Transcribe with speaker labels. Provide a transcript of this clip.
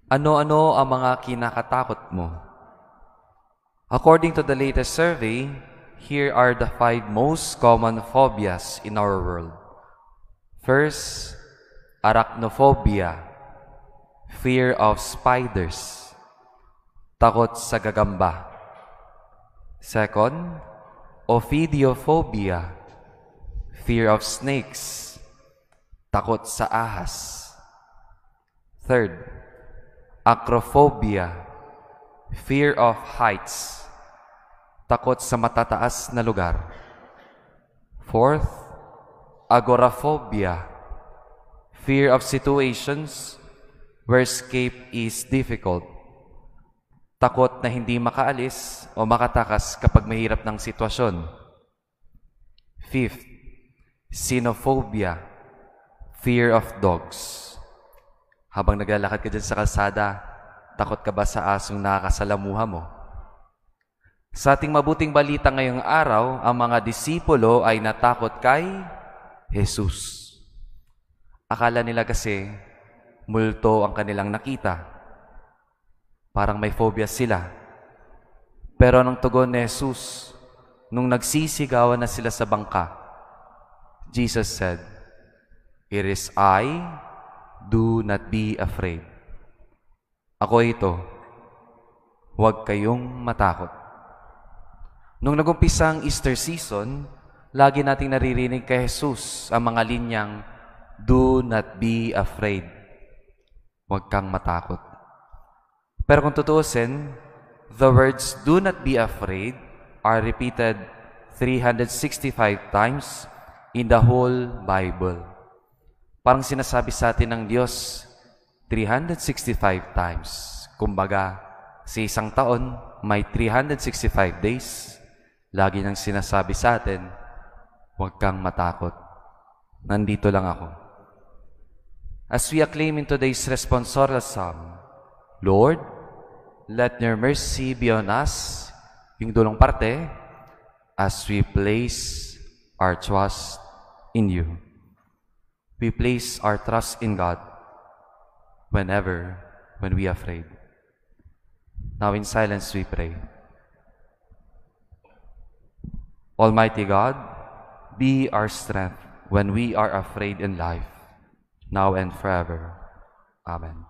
Speaker 1: Ano-ano ang mga kinakatakot mo? According to the latest survey, here are the 5 most common phobias in our world. First, arachnophobia, fear of spiders, takot sa gagamba. Second, ophidiophobia, fear of snakes, takot sa ahas. Third, acrophobia, fear of heights, takot sa matataas na lugar. Fourth, agoraphobia, fear of situations where escape is difficult, takot na hindi makaalis o makatakas kapag mahirap ng sitwasyon. Fifth, xenophobia, fear of dogs. Habang naglalakad ka dyan sa kalsada, takot ka ba sa asong nakakasalamuha mo? Sa ating mabuting balita ngayong araw, ang mga disipulo ay natakot kay Jesus. Akala nila kasi multo ang kanilang nakita. Parang may phobia sila. Pero anong tugon ni Jesus, nung nagsisigawan na sila sa bangka, Jesus said, "It is I, do not be afraid." Ako ito, huwag kayong matakot. Nung nagumpisa ang Easter season, lagi nating naririnig kay Jesus ang mga linyang, "Do not be afraid." Huwag kang matakot. Pero kung tutuusin, the words, "Do not be afraid," are repeated 365 times in the whole Bible. Parang sinasabi sa atin ng Diyos 365 times. Kumbaga, sa isang taon, may 365 days. Lagi nang sinasabi sa atin, huwag kang matakot. Nandito lang ako. As we acclaim in today's responsorial psalm, Lord, let your mercy be on us, yung dulong parte, as we place our trust in you. We place our trust in God when we are afraid. Now in silence we pray. Almighty God, be our strength when we are afraid in life, now and forever. Amen.